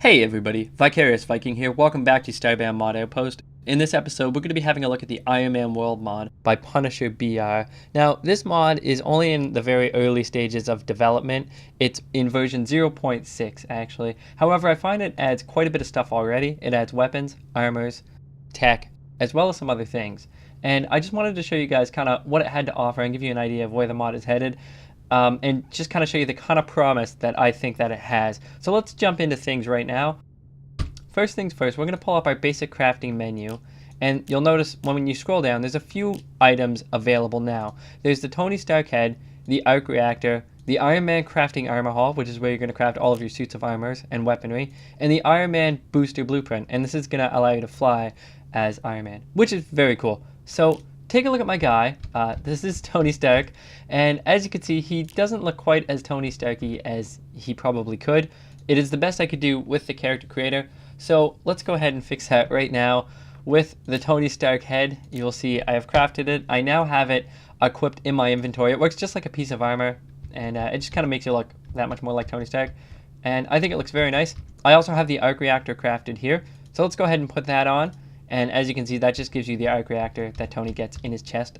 Hey everybody, Vicarious Viking here, welcome back to Starbound mod Outpost. In this episode, we're going to be having a look at the Ironman World mod by Punisher BR. Now, this mod is only in the very early stages of development. It's in version 0.6 actually. However, I find it adds quite a bit of stuff already. It adds weapons, armors, tech, as well as some other things. And I just wanted to show you guys kind of what it had to offer and give you an idea of where the mod is headed. And just kind of show you the kind of promise that I think that it has. So let's jump into things right now. First things first, we're going to pull up our basic crafting menu, and you'll notice when you scroll down, there's a few items available now. There's the Tony Stark head, the Arc Reactor, the Ironman crafting armor hall, which is where you're going to craft all of your suits of armors and weaponry, and the Ironman booster blueprint, and this is going to allow you to fly as Iron Man, which is very cool. So take a look at my guy. This is Tony Stark, and as you can see, he doesn't look quite as Tony Starky as he probably could. It is the best I could do with the character creator, so let's go ahead and fix that right now. With the Tony Stark head, you'll see I have crafted it. I now have it equipped in my inventory. It works just like a piece of armor, and it just kind of makes you look that much more like Tony Stark, and I think it looks very nice. I also have the Arc Reactor crafted here, so let's go ahead and put that on. And as you can see, that just gives you the Arc Reactor that Tony gets in his chest.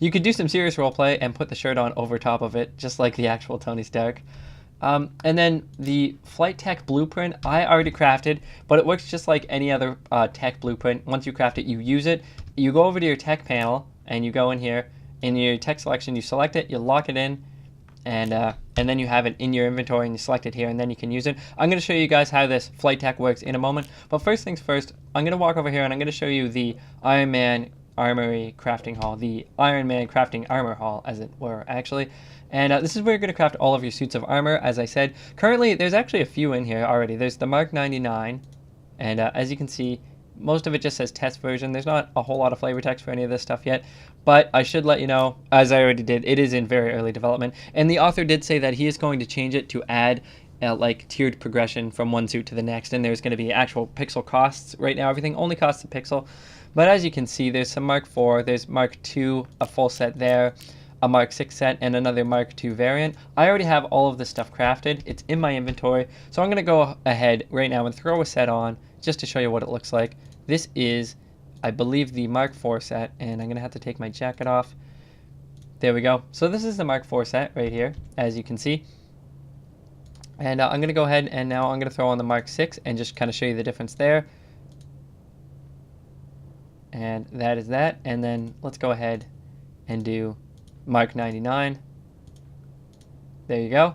You could do some serious roleplay and put the shirt on over top of it, just like the actual Tony Stark. And then the Flight Tech Blueprint, I already crafted, but it works just like any other tech blueprint. Once you craft it, you use it. You go over to your tech panel, and you go in here. In your tech selection, you select it, you lock it in, and then you have it in your inventory, and you select it here, and then you can use it. I'm going to show you guys how this flight tech works in a moment, but first things first, I'm going to walk over here and I'm going to show you the Ironman Armory crafting hall, the Ironman crafting armor hall, as it were, actually. And this is where you're going to craft all of your suits of armor, as I said. Currently, there's actually a few in here already. There's the Mark 99, and as you can see, most of it just says test version. There's not a whole lot of flavor text for any of this stuff yet, but I should let you know, as I already did, it is in very early development, and the author did say that he is going to change it to add like tiered progression from one suit to the next, and there's going to be actual pixel costs. Right now everything only costs a pixel, but as you can see, there's some Mark IV, there's Mark II, a full set there, a Mark 6 set, and another Mark II variant. I already have all of this stuff crafted. It's in my inventory, so I'm going to go ahead right now and throw a set on just to show you what it looks like. This is, I believe, the Mark IV set, and I'm going to have to take my jacket off. There we go. So this is the Mark IV set right here, as you can see. And I'm going to go ahead and now I'm going to throw on the Mark 6 and just kind of show you the difference there. And that is that. And then let's go ahead and do Mark 99. There you go.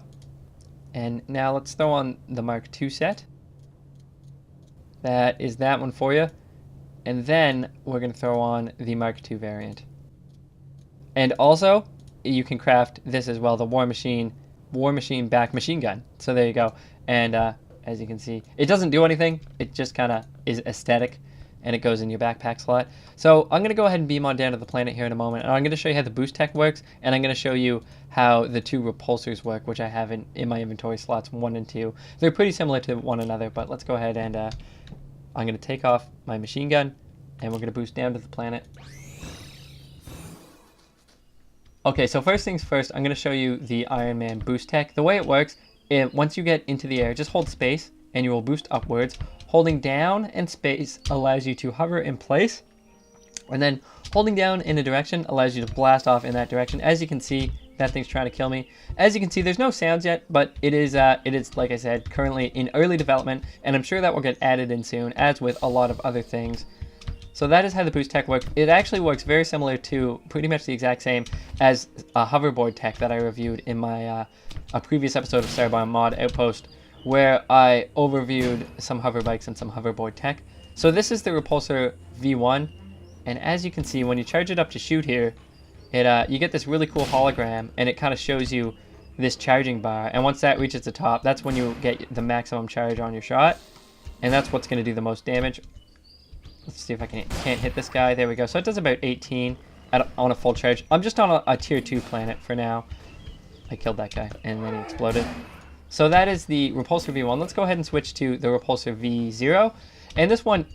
And now let's throw on the Mark II set. That is that one for you. And then we're going to throw on the Mark II variant. And also, you can craft this as well, the War Machine back machine gun. So there you go. And as you can see, it doesn't do anything. It just kind of is aesthetic, and it goes in your backpack slot. So I'm going to go ahead and beam on down to the planet here in a moment, and I'm going to show you how the boost tech works, and I'm going to show you how the two repulsors work, which I have in my inventory slots 1 and 2. They're pretty similar to one another, but let's go ahead and I'm going to take off my machine gun, and we're going to boost down to the planet. Okay, so first things first, I'm going to show you the Iron Man boost tech. The way it works, once you get into the air, just hold space, and you will boost upwards. Holding down and space allows you to hover in place, and then holding down in a direction allows you to blast off in that direction. As you can see, that thing's trying to kill me. As you can see, there's no sounds yet, but it is like I said, currently in early development, and I'm sure that will get added in soon, as with a lot of other things. So that is how the boost tech works. It actually works very similar to pretty much the exact same as a hoverboard tech that I reviewed in my a previous episode of Starbound mod Outpost, where I overviewed some hover bikes and some hoverboard tech. So this is the Repulsor V1, and as you can see, when you charge it up to shoot here, you get this really cool hologram, and it kind of shows you this charging bar, and once that reaches the top, that's when you get the maximum charge on your shot, and that's what's going to do the most damage. Let's see if I can't hit this guy. There we go. So it does about 18 on a full charge. I'm just on a tier 2 planet for now. I killed that guy, and then he exploded. So that is the Repulsor V1. Let's go ahead and switch to the Repulsor V0, and this one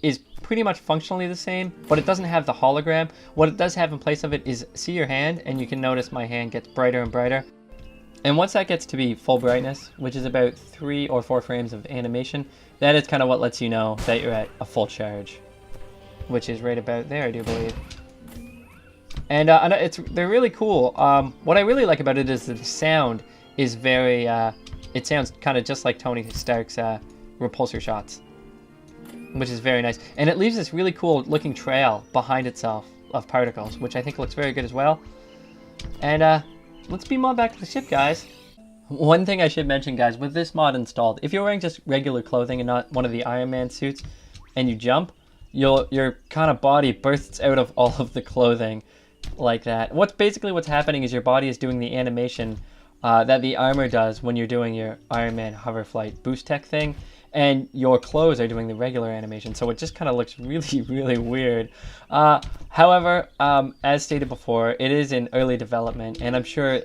is pretty much functionally the same, but it doesn't have the hologram. What it does have in place of it is, see your hand, and you can notice my hand gets brighter and brighter. And once that gets to be full brightness, which is about 3 or 4 frames of animation, that is kind of what lets you know that you're at a full charge, which is right about there, I do believe. And they're really cool. What I really like about it is that the sound is very, it sounds kind of just like Tony Stark's repulsor shots, which is very nice. And it leaves this really cool looking trail behind itself of particles, which I think looks very good as well. And let's beam on back to the ship, guys. One thing I should mention, guys, with this mod installed, if you're wearing just regular clothing and not one of the Ironman suits, and you jump, your kind of body bursts out of all of the clothing like that. What's happening is your body is doing the animation that the armor does when you're doing your Ironman hover flight boost tech thing, and your clothes are doing the regular animation, so it just kind of looks really, really weird. However, as stated before, it is in early development, and I'm sure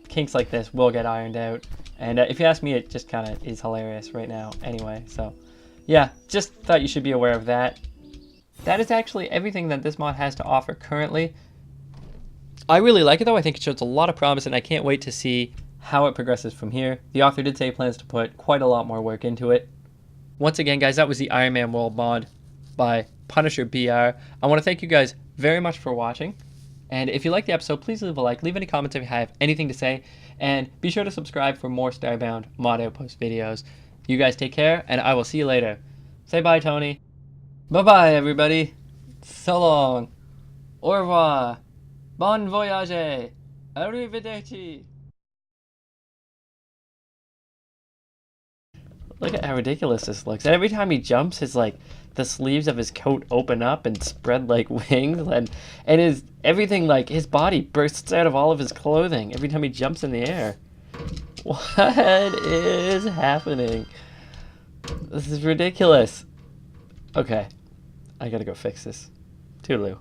kinks like this will get ironed out. And if you ask me, it just kind of is hilarious right now anyway. So yeah, just thought you should be aware of that. That is actually everything that this mod has to offer currently. I really like it though. I think it shows a lot of promise, and I can't wait to see how it progresses from here. The author did say he plans to put quite a lot more work into it. Once again, guys, that was the Ironman World mod by Punisher BR. I want to thank you guys very much for watching. And if you liked the episode, please leave a like. Leave any comments if you have anything to say. And be sure to subscribe for more Starbound mod Outpost videos. You guys take care, and I will see you later. Say bye, Tony. Bye-bye, everybody. So long. Au revoir. Bon voyage. Arrivederci. Look at how ridiculous this looks. And every time he jumps, the sleeves of his coat open up and spread like wings, and his body bursts out of all of his clothing every time he jumps in the air. What is happening? This is ridiculous. Okay, I gotta go fix this. Toodaloo.